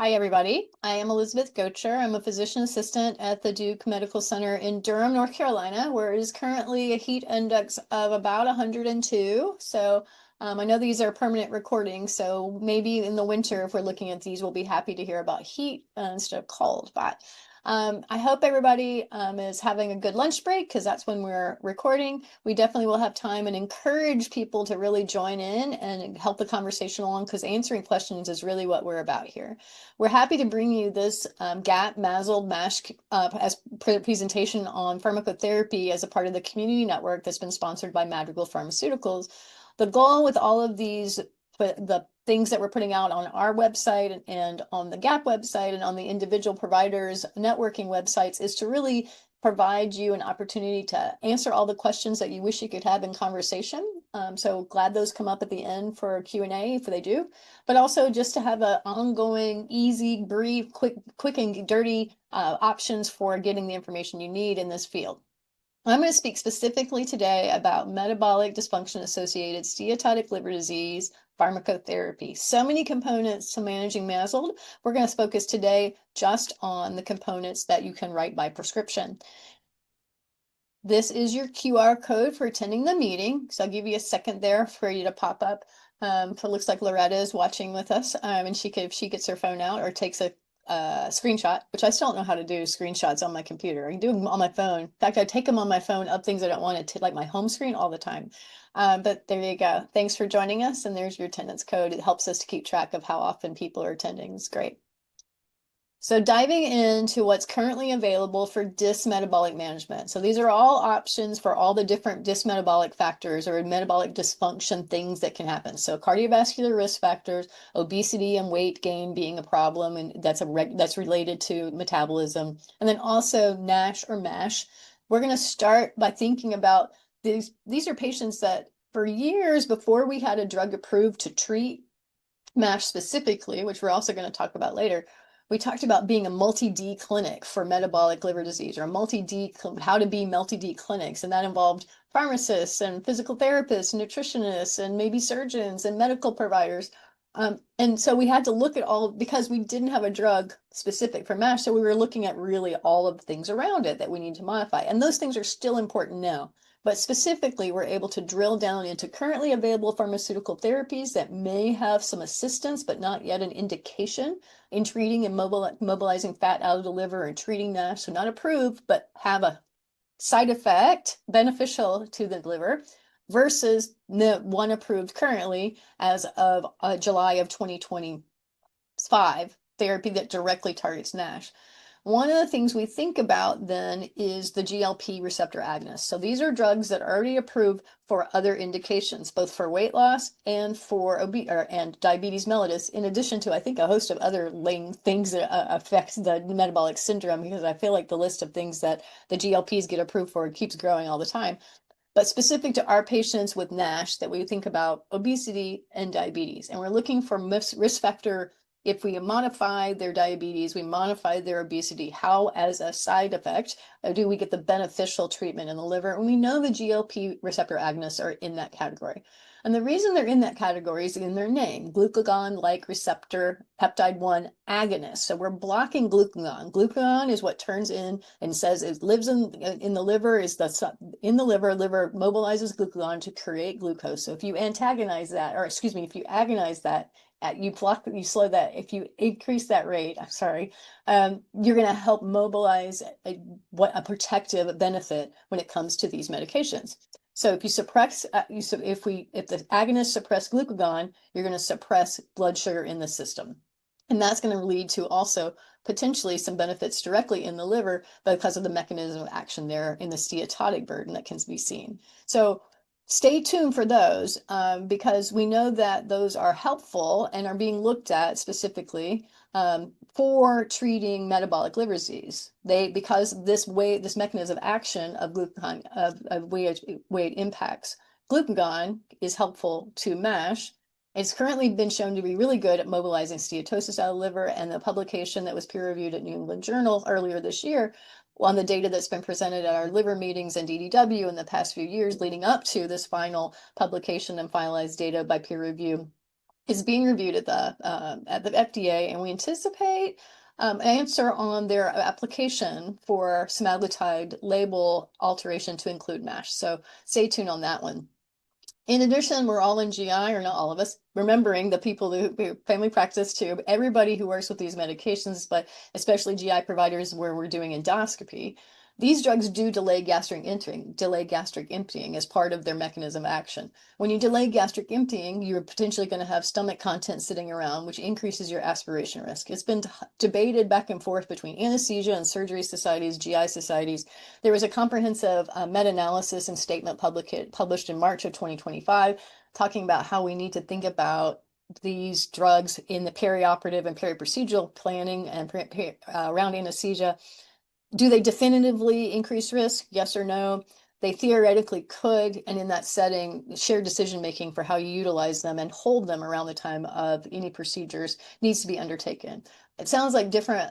Hi, everybody. I am Elizabeth Goacher. I'm a physician assistant at the Duke Medical Center in Durham, North Carolina, where it is currently a heat index of about 102. So I know these are permanent recordings, so maybe in the winter, if we're looking at these, we'll be happy to hear about heat instead of cold. But I hope everybody is having a good lunch break because that's when we're recording. We definitely will have time and encourage people to really join in and help the conversation along because answering questions is really what we're about here. We're happy to bring you this GAP, MASLD, MASH as presentation on pharmacotherapy as a part of the community network that's been sponsored by Madrigal Pharmaceuticals. The goal with all of these, the things that we're putting out on our website and on the GAP website and on the individual providers networking websites is to really provide you an opportunity to answer all the questions that you wish you could have in conversation. So glad those come up at the end for Q&A if they do, but also just to have an ongoing, easy, brief, quick and dirty options for getting the information you need in this field. I'm going to speak specifically today about metabolic dysfunction associated steatotic liver disease pharmacotherapy. So many components to managing MASLD. We're going to focus today just on the components that you can write by prescription. This is your QR code for attending the meeting. So I'll give you a second there for you to pop up. It looks like Loretta is watching with us, and if she gets her phone out or takes a screenshot, which I still don't know how to do screenshots on my computer. I can do them on my phone. In fact, I take them on my phone up things I don't want to, like my home screen all the time. But there you go. Thanks for joining us. And there's your attendance code. It helps us to keep track of how often people are attending. It's great. So diving into what's currently available for dysmetabolic management. So these are all options for all the different dysmetabolic factors or metabolic dysfunction things that can happen. So cardiovascular risk factors, obesity and weight gain being a problem, and that's related to metabolism. And then also NASH or MASH. We're going to start by thinking about these are patients that for years before we had a drug approved to treat MASH specifically, which we're also going to talk about later, we talked about being a multi-D clinic for metabolic liver disease, or how to be multi-D clinics. And that involved pharmacists and physical therapists, and nutritionists, and maybe surgeons and medical providers. And so we had to look at all, because we didn't have a drug specific for MASH. So we were looking at really all of the things around it that we need to modify. And those things are still important now. But specifically, we're able to drill down into currently available pharmaceutical therapies that may have some assistance, but not yet an indication in treating and mobilizing fat out of the liver and treating NASH. So not approved, but have a side effect beneficial to the liver versus the one approved currently as of July of 2025 therapy that directly targets NASH. One of the things we think about then is the GLP receptor agonists. So these are drugs that are already approved for other indications, both for weight loss and for and diabetes mellitus, in addition to, I think, a host of other things that affect the metabolic syndrome, because I feel like the list of things that the GLPs get approved for keeps growing all the time. But specific to our patients with NASH, that we think about obesity and diabetes. And we're looking for risk factor. If we modify their diabetes, we modify their obesity, how as a side effect do we get the beneficial treatment in the liver? And we know the GLP receptor agonists are in that category. And the reason they're in that category is in their name, glucagon-like receptor peptide 1 agonist. So we're blocking glucagon. Glucagon is what turns in and says it lives in the liver, liver mobilizes glucagon to create glucose. So if you antagonize that, or excuse me, if you agonize that, you slow that, if you increase that rate, you're going to help mobilize a protective benefit when it comes to these medications. So if you suppress, if the agonists suppress glucagon, you're going to suppress blood sugar in the system. And that's going to lead to also potentially some benefits directly in the liver because of the mechanism of action there in the steatotic burden that can be seen. So stay tuned for those because we know that those are helpful and are being looked at specifically for treating metabolic liver disease. Because this mechanism of action of glucagon of weight impacts glucagon is helpful to MASH. It's currently been shown to be really good at mobilizing steatosis out of the liver, and the publication that was peer-reviewed at New England Journal earlier this year on the data that's been presented at our liver meetings and DDW in the past few years leading up to this final publication and finalized data by peer review is being reviewed at the FDA, and we anticipate an answer on their application for semaglutide label alteration to include MASH. So stay tuned on that one. In addition, we're all in GI, or not all of us, remembering the people who family practice too, everybody who works with these medications, but especially GI providers where we're doing endoscopy. These drugs do delay gastric emptying as part of their mechanism of action. When you delay gastric emptying, you're potentially going to have stomach content sitting around, which increases your aspiration risk. It's been debated back and forth between anesthesia and surgery societies, GI societies. There was a comprehensive meta-analysis and statement published in March of 2025, talking about how we need to think about these drugs in the perioperative and periprocedural planning and around anesthesia. Do they definitively increase risk? Yes or no? They theoretically could, and in that setting, shared decision-making for how you utilize them and hold them around the time of any procedures needs to be undertaken. It sounds like different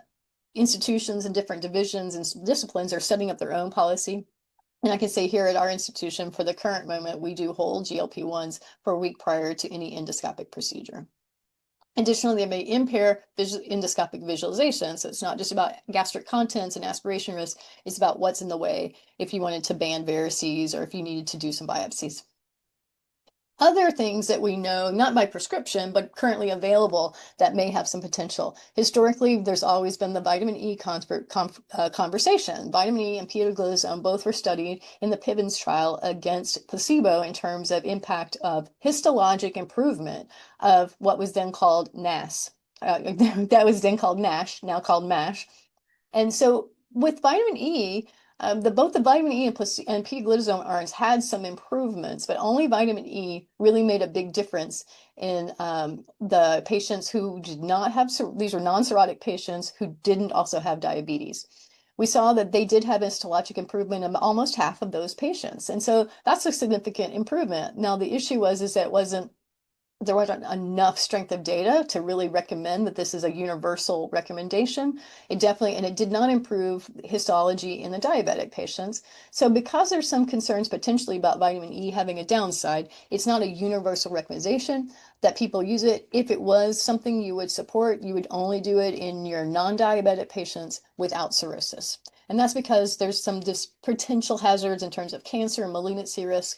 institutions and different divisions and disciplines are setting up their own policy. And I can say here at our institution, for the current moment, we do hold GLP-1s for a week prior to any endoscopic procedure. Additionally, they may impair endoscopic visualization. So it's not just about gastric contents and aspiration risk, it's about what's in the way if you wanted to ban varices or if you needed to do some biopsies. Other things that we know, not by prescription, but currently available that may have some potential. Historically, there's always been the vitamin E conversation. Vitamin E and pioglitazone both were studied in the PIVNS trial against placebo in terms of impact of histologic improvement of what was then called NAS. That was then called NASH, now called MASH. And so with vitamin E, both the vitamin E and pioglitazone arms had some improvements, but only vitamin E really made a big difference in the patients who did not have, these were non-cirrhotic patients who didn't also have diabetes. We saw that they did have histologic improvement in almost half of those patients. And so that's a significant improvement. Now, the issue is that there wasn't enough strength of data to really recommend that this is a universal recommendation. It did not improve histology in the diabetic patients. So because there's some concerns potentially about vitamin E having a downside, it's not a universal recommendation that people use it. If it was something you would support, you would only do it in your non-diabetic patients without cirrhosis. And that's because there's some potential hazards in terms of cancer and malignancy risk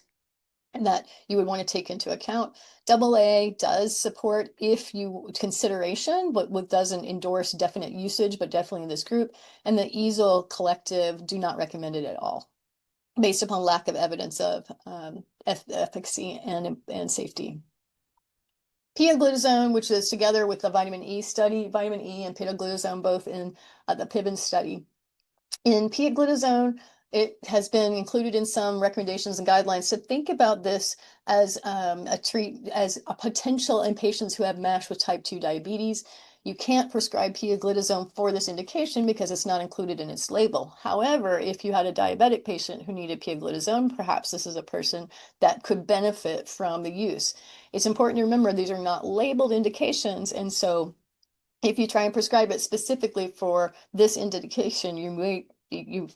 and that you would want to take into account. AA does support consideration, but doesn't endorse definite usage, but definitely in this group. And the EASL collective do not recommend it at all, based upon lack of evidence of efficacy and safety. Pioglitazone, which is together with the vitamin E study, vitamin E and pioglitazone both in the PIVNS study. In pioglitazone, it has been included in some recommendations and guidelines to think about this as a potential in patients who have MASH with type 2 diabetes. You can't prescribe pioglitazone for this indication because it's not included in its label. However, if you had a diabetic patient who needed pioglitazone, perhaps this is a person that could benefit from the use. It's important to remember these are not labeled indications, and so if you try and prescribe it specifically for this indication, you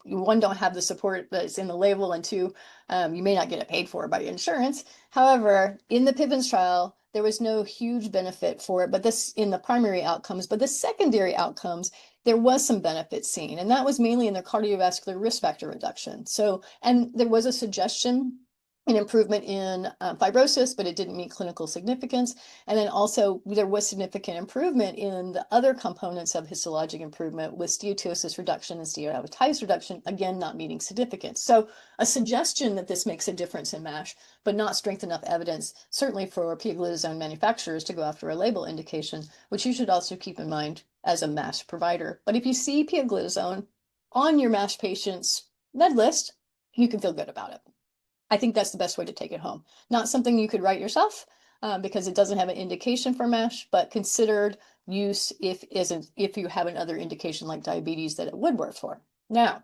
one, don't have the support that's in the label, and two, you may not get it paid for by insurance. However, in the PIVNS trial, there was no huge benefit for it, but this in the primary outcomes, but the secondary outcomes, there was some benefit seen, and that was mainly in their cardiovascular risk factor reduction. So, and there was a suggestion an improvement in fibrosis, but it didn't meet clinical significance. And then also there was significant improvement in the other components of histologic improvement with steatosis reduction and steatohepatitis reduction, again, not meeting significance. So a suggestion that this makes a difference in MASH, but not strength enough evidence, certainly for pioglitazone manufacturers to go after a label indication, which you should also keep in mind as a MASH provider. But if you see pioglitazone on your MASH patient's med list, you can feel good about it. I think that's the best way to take it home. Not something you could write yourself because it doesn't have an indication for MASH, but considered use if you have another indication like diabetes that it would work for. Now,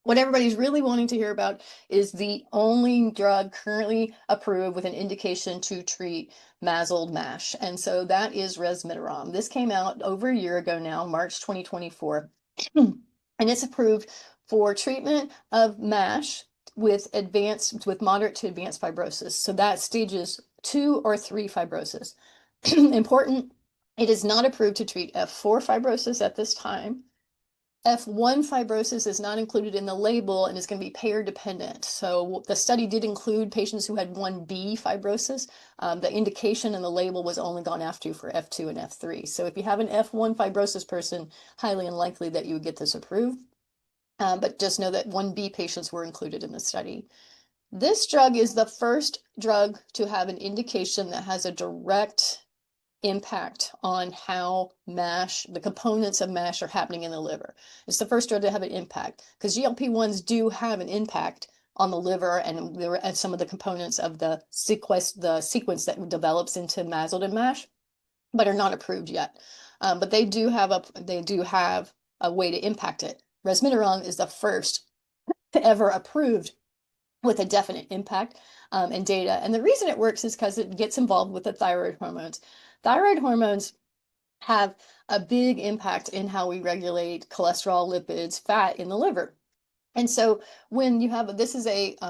what everybody's really wanting to hear about is the only drug currently approved with an indication to treat MASLD MASH. And so that is Resmetirom. This came out over a year ago now, March 2024. And it's approved for treatment of MASH with moderate to advanced fibrosis. So that's stages 2 or 3 fibrosis. Important, it is not approved to treat F4 fibrosis at this time. F1 fibrosis is not included in the label and is going to be payer dependent. So the study did include patients who had 1B fibrosis. The indication in the label was only gone after for F2 and F3. So if you have an F1 fibrosis person, highly unlikely that you would get this approved. But just know that 1B patients were included in the study. This drug is the first drug to have an indication that has a direct impact on how MASH, the components of MASH are happening in the liver. It's the first drug to have an impact because GLP-1s do have an impact on the liver and some of the components of the sequence that develops into MASLD and MASH, but are not approved yet. But they do have a way to impact it. Resmetirom is the first ever approved with a definite impact and data. And the reason it works is because it gets involved with the thyroid hormones. Thyroid hormones have a big impact in how we regulate cholesterol, lipids, fat in the liver. And so when you have, resmetirom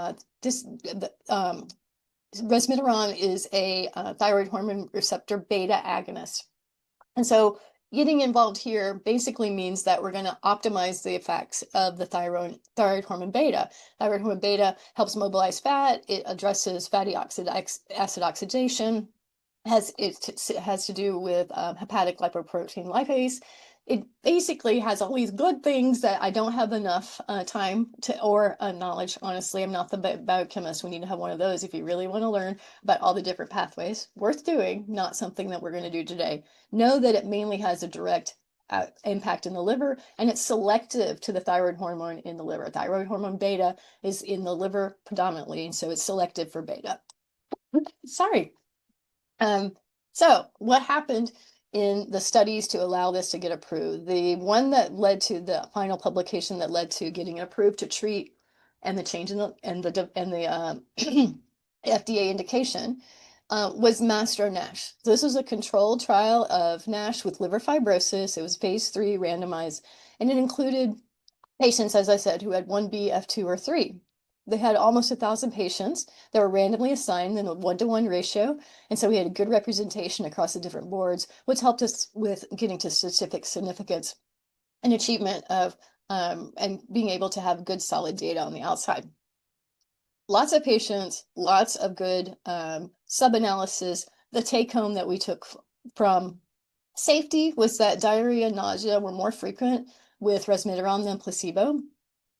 is a thyroid hormone receptor beta agonist. And so getting involved here basically means that we're going to optimize the effects of the thyroid hormone beta. Thyroid hormone beta helps mobilize fat. It addresses fatty acid oxidation. It has to do with hepatic lipoprotein lipase. It basically has all these good things that I don't have enough time to or knowledge. Honestly, I'm not the biochemist. We need to have one of those if you really want to learn about all the different pathways. Worth doing, not something that we're going to do today. Know that it mainly has a direct impact in the liver, and it's selective to the thyroid hormone in the liver. Thyroid hormone beta is in the liver predominantly, and so it's selective for beta. Sorry. So what happened in the studies to allow this to get approved? The one that led to the final publication that led to getting approved to treat and the change in the FDA indication was MASTER-NASH. So this was a controlled trial of NASH with liver fibrosis. It was phase 3 randomized, and it included patients, as I said, who had 1B, F2, or 3. They had almost 1,000 patients that were randomly assigned in a 1-to-1 ratio. And so we had a good representation across the different boards, which helped us with getting to statistical significance and achievement of and being able to have good solid data on the outside. Lots of patients, lots of good sub-analysis. The take home that we took from safety was that diarrhea and nausea were more frequent with resmetirom than placebo.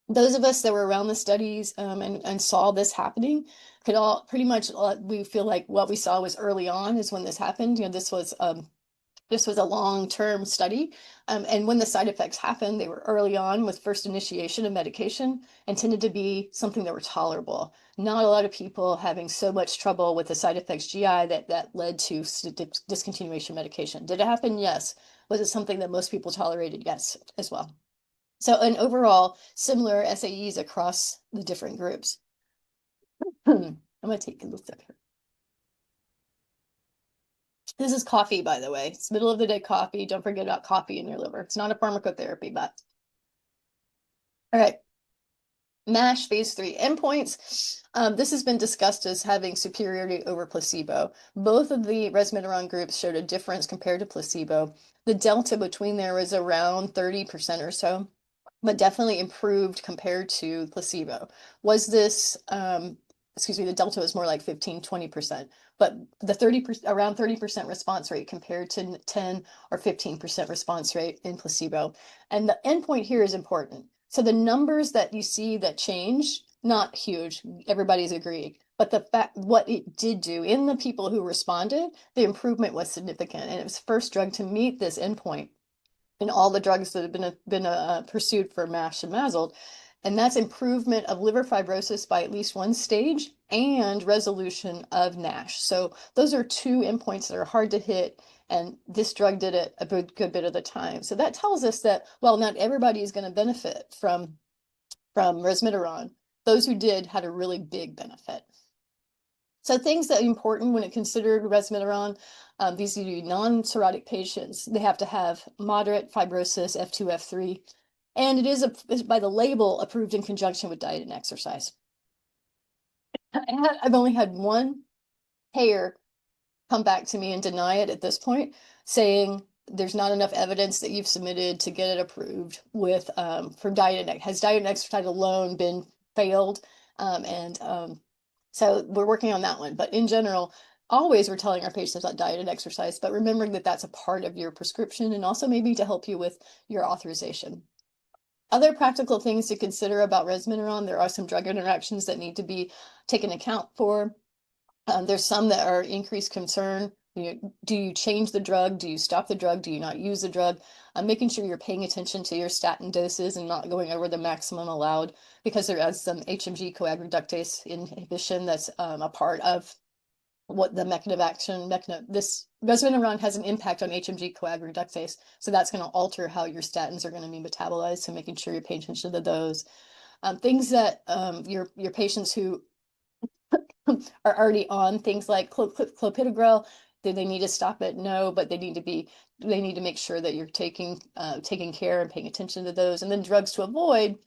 Those of us that were around the studies and saw this happening could all pretty much, we feel like what we saw was early on is when this happened. You know, this was a long-term study. And when the side effects happened, they were early on with first initiation of medication and tended to be something that were tolerable. Not a lot of people having so much trouble with the side effects GI that led to discontinuation of medication. Did it happen? Yes. Was it something that most people tolerated? Yes, as well. So, and overall, similar SAEs across the different groups. I'm going to take a look up here. This is coffee, by the way. It's middle of the day coffee. Don't forget about coffee in your liver. It's not a pharmacotherapy, but. All right. MASH phase 3 endpoints. This has been discussed as having superiority over placebo. Both of the resmetirom groups showed a difference compared to placebo. The delta between there was around 30% or so, but definitely improved compared to placebo. Was this, the delta was more like 15, 20%, but the 30%, around 30% response rate compared to 10 or 15% response rate in placebo. And the endpoint here is important. So the numbers that you see that change, not huge, everybody's agreed. But the fact, what it did do in the people who responded, the improvement was significant. And it was the first drug to meet this endpoint in all the drugs that have been pursued for MASH and MASLD. And that's improvement of liver fibrosis by at least one stage and resolution of NASH. So those are two endpoints that are hard to hit. And this drug did it a good bit of the time. So that tells us that, well, not everybody is going to benefit from resmetirom. Those who did had a really big benefit. So things that are important when it considered resmetirom, these are non-cirrhotic patients. They have to have moderate fibrosis, F2, F3, and it is by the label approved in conjunction with diet and exercise. I've only had one payer come back to me and deny it at this point, saying there's not enough evidence that you've submitted to get it approved with for diet and has diet and exercise alone been failed, so we're working on that one. But in general, always we're telling our patients about diet and exercise, but remembering that that's a part of your prescription and also maybe to help you with your authorization. Other practical things to consider about resmetirom, there are some drug interactions that need to be taken account for. There's some that are increased concern. Do you change the drug? Do you stop the drug? Do you not use the drug? Making sure you're paying attention to your statin doses and not going over the maximum allowed, because there is some HMG coagulopatase inhibition that's a part of what the mechanism of action. This resmetirom has an impact on HMG coagulopatase, so that's going to alter how your statins are going to be metabolized. So making sure you're paying attention to those things that your patients who are already on things like clopidogrel, do they need to stop it? No, but they need to make sure that you're taking care and paying attention to those. And then drugs to avoid,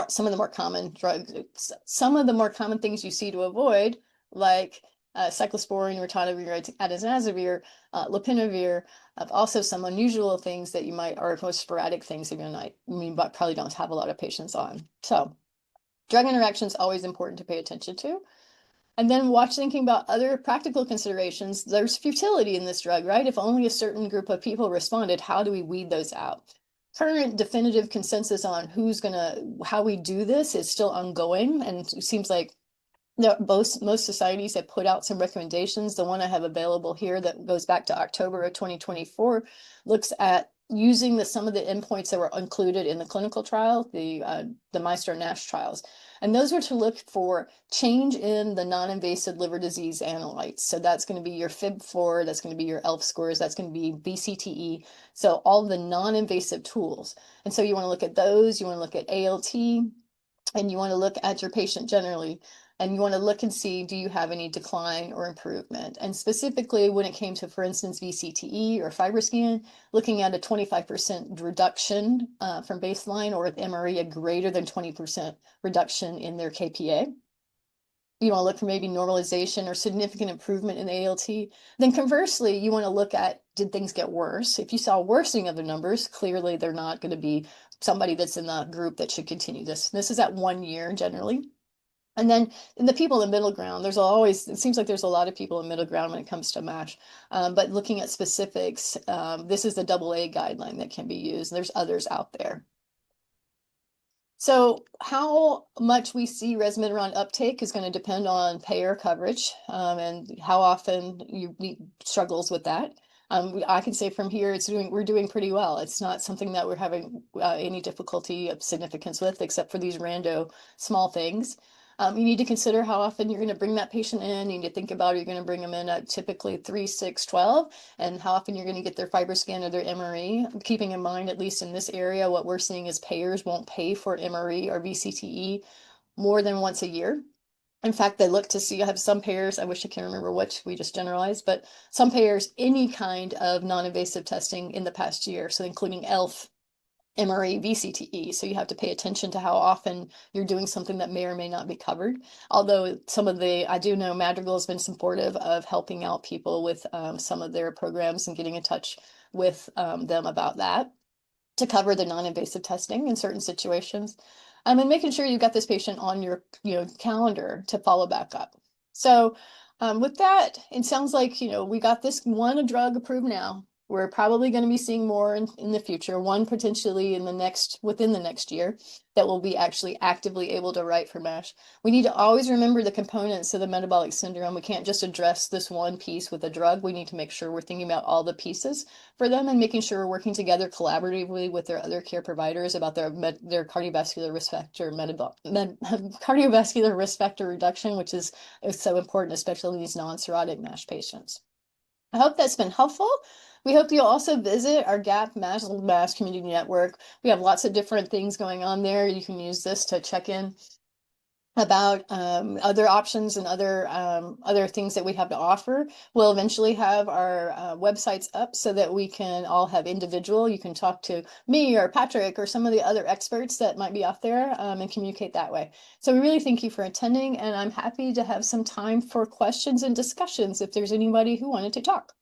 some of the more common drugs, some of the more common things you see to avoid, like cyclosporine, ritonavir, atazanavir, lopinavir, also some unusual things that you might, or most sporadic things that but probably don't have a lot of patients on. So drug interactions always important to pay attention to. And then thinking about other practical considerations. There's futility in this drug, right? If only a certain group of people responded, how do we weed those out? Current definitive consensus on how we do this is still ongoing, and it seems like most societies have put out some recommendations. The one I have available here that goes back to October of 2024 looks at using some of the endpoints that were included in the clinical trial, the Maestro-NASH trials. And those were to look for change in the non-invasive liver disease analytes. So that's going to be your FIB4, that's going to be your ELF scores, that's going to be VCTE. So all the non-invasive tools. And so you want to look at those, you want to look at ALT, and you want to look at your patient generally. And you want to look and see, do you have any decline or improvement? And specifically when it came to, for instance, VCTE or FibroScan, looking at a 25% reduction from baseline, or with MRE, a greater than 20% reduction in their KPA. You want to look for maybe normalization or significant improvement in ALT. Then conversely, you want to look at, did things get worse? If you saw worsening of the numbers, clearly they're not going to be somebody that's in the group that should continue this. This is at 1 year generally. And then in the people in the middle ground, it seems like there's a lot of people in middle ground when it comes to MASH. But looking at specifics, this is the AA guideline that can be used. There's others out there. So how much we see resmetirom uptake is going to depend on payer coverage and how often you meet struggles with that. I can say from here, we're doing pretty well. It's not something that we're having any difficulty of significance with, except for these rando small things. You need to consider how often you're going to bring that patient in. You need to think about, are you going to bring them in at typically 3, 6, 12, and how often you're going to get their FibroScan or their MRE. Keeping in mind, at least in this area, what we're seeing is payers won't pay for MRE or VCTE more than once a year. In fact, they look to see, I have some payers, I wish I can remember which, we just generalized, but some payers, any kind of non-invasive testing in the past year, so including ELF, MRE, VCTE. So you have to pay attention to how often you're doing something that may or may not be covered. Although I do know Madrigal has been supportive of helping out people with some of their programs and getting in touch with them about that to cover the non-invasive testing in certain situations. And making sure you've got this patient on your calendar to follow back up. So with that, it sounds like we got this one drug approved now. We're probably going to be seeing more in the future, one potentially within the next year, that will be actually actively able to write for MASH. We need to always remember the components of the metabolic syndrome. We can't just address this one piece with a drug. We need to make sure we're thinking about all the pieces for them and making sure we're working together collaboratively with their other care providers about their cardiovascular risk factor, cardiovascular risk factor reduction, which is so important, especially in these non-cirrhotic MASH patients. I hope that's been helpful. We hope you'll also visit our GAP MASLD MASH community network. We have lots of different things going on there. You can use this to check in about other options and other things that we have to offer. We'll eventually have our websites up so that we can all have individual. You can talk to me or Patrick or some of the other experts that might be out there and communicate that way. So we really thank you for attending, and I'm happy to have some time for questions and discussions if there's anybody who wanted to talk.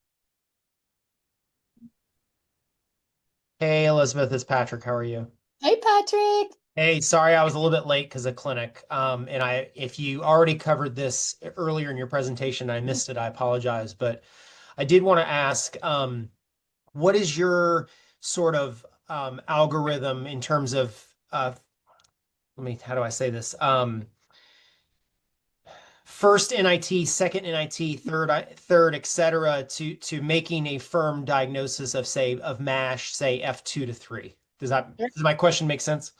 Hey, Elizabeth, it's Patrick. How are you? Hey, Patrick. Hey, sorry I was a little bit late because of clinic. If you already covered this earlier in your presentation, I missed it. I apologize, but I did want to ask, what is your sort of algorithm in terms of how do I say this? First NIT, second NIT, third, et cetera, to making a firm diagnosis of MASH, say F2 to 3. Does my question make sense?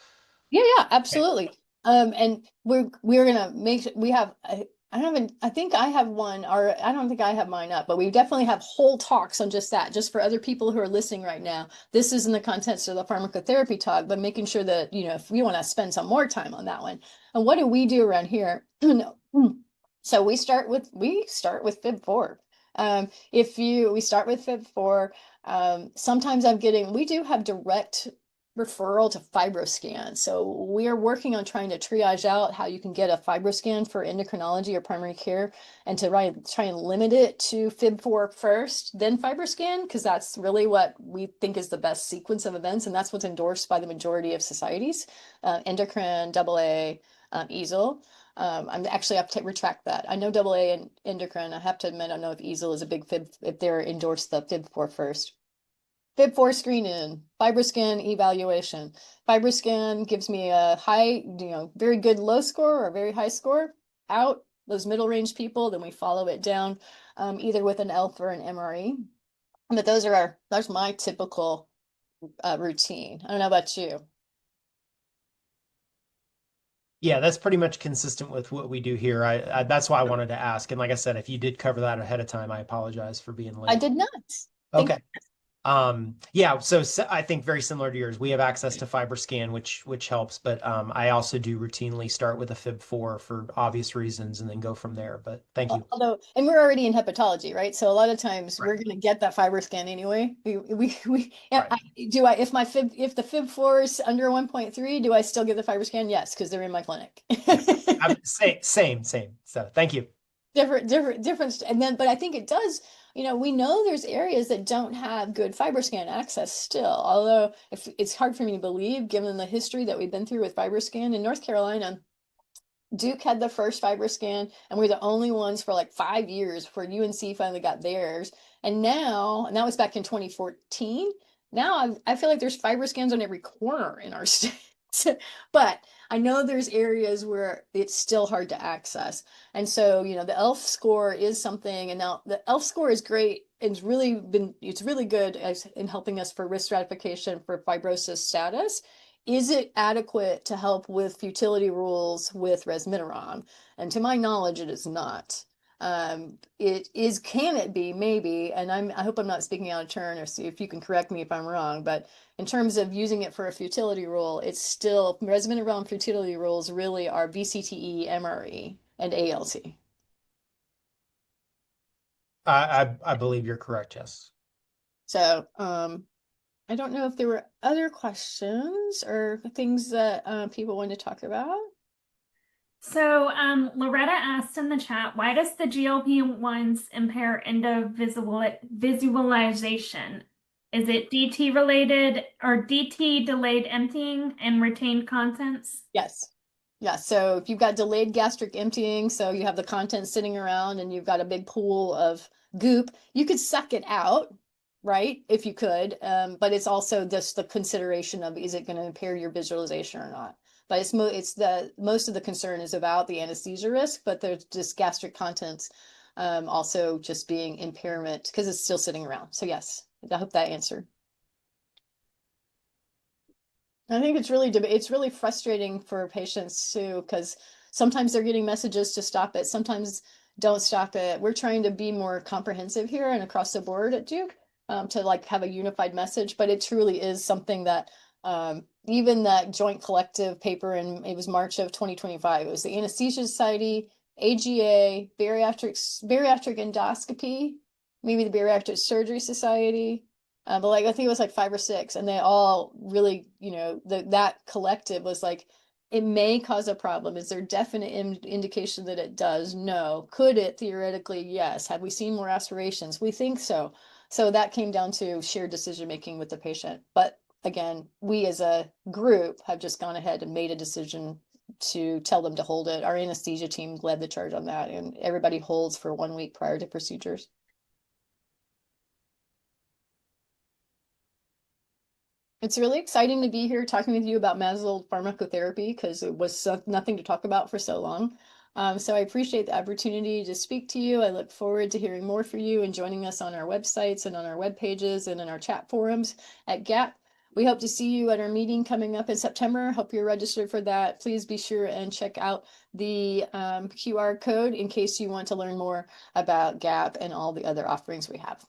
Yeah, yeah, Okay. absolutely. And we're gonna we have I haven't I think I have one, or I don't think I have mine up, but we definitely have whole talks on just that, just for other people who are listening right now. This isn't the contents of the pharmacotherapy talk, but making sure that, if we want to spend some more time on that one. And what do we do around here? No. So we start with Fib 4. If you we start with Fib 4. Sometimes we do have direct referral to FibroScan. So we are working on trying to triage out how you can get a FibroScan for endocrinology or primary care, and to try and limit it to Fib 4 first, then FibroScan, because that's really what we think is the best sequence of events, and that's what's endorsed by the majority of societies, endocrine, AA, EASL. I'm actually have to retract that. I know AA and endocrine. I have to admit, I don't know if EASL is a big Fib, if they're endorsed the Fib 4 first. Fib 4 screen-in, FibroScan evaluation. FibroScan gives me a high, very good low score or very high score. Out, those middle range people, then we follow it down either with an ELF or an MRE. But that's my typical routine. I don't know about you. Yeah, that's pretty much consistent with what we do here. That's why I wanted to ask. And like I said, if you did cover that ahead of time, I apologize for being I late. did not. Thank Okay. Yeah, so I think very similar to yours. We have access to FibroScan, which helps, but I also do routinely start with a Fib 4 for obvious reasons and then go from there. But thank you. Although, and we're already in hepatology, right? So a lot of times Right. we're going to get that FibroScan anyway. Right. If the Fib 4 is under 1.3, do I still get the FibroScan? Yes, because they're in my clinic. Yeah. Same. So thank you. Different. And then, but I think it does, we know there's areas that don't have good FibroScan access still. Although if it's hard for me to believe, given the history that we've been through with FibroScan in North Carolina. Duke had the first FibroScan, and we're the only ones for like 5 years before UNC finally got theirs. And that was back in 2014. Now I feel like there's FibroScans on every corner in our state. But I know there's areas where it's still hard to access. And so, the ELF score is something. And now the ELF score is great. It's really good in helping us for risk stratification for fibrosis status. Is it adequate to help with futility rules with resmetirom? And to my knowledge, it is not. Can it be? Maybe. And I hope I'm not speaking out of turn, or see if you can correct me if I'm wrong. But in terms of using it for a futility rule, it's still resmetirom futility rules really are VCTE, MRE, and ALT. I believe you're correct. Yes. So, I don't know if there were other questions or things that people wanted to talk about. So, Loretta asked in the chat, why does the GLP-1s impair visualization? Is it DT related or DT delayed emptying and retained contents? Yes. Yeah. So if you've got delayed gastric emptying, so you have the contents sitting around and you've got a big pool of goop, you could suck it out, right? If you could. But it's also just the consideration of, is it going to impair your visualization or not? But most of the concern is about the anesthesia risk, but there's just gastric contents also just being impairment because it's still sitting around. So yes, I hope that answered. I think it's really frustrating for patients too, because sometimes they're getting messages to stop it, sometimes don't stop it. We're trying to be more comprehensive here and across the board at Duke, to like have a unified message, but it truly is something that even that joint collective paper, and it was March of 2025. It was the Anesthesia Society, AGA, bariatric endoscopy, maybe the Bariatric Surgery Society. But like I think it was like 5 or 6, and they all really, that collective was like, it may cause a problem. Is there definite indication that it does? No. Could it theoretically? Yes. Have we seen more aspirations? We think so. So that came down to shared decision making with the patient. But again, we as a group have just gone ahead and made a decision to tell them to hold it. Our anesthesia team led the charge on that, and everybody holds for 1 week prior to procedures. It's really exciting to be here talking with you about MASLD pharmacotherapy because it was nothing to talk about for so long. So I appreciate the opportunity to speak to you. I look forward to hearing more from you and joining us on our websites and on our web pages and in our chat forums at GAP. We hope to see you at our meeting coming up in September. Hope you're registered for that. Please be sure and check out the QR code in case you want to learn more about GAP and all the other offerings we have.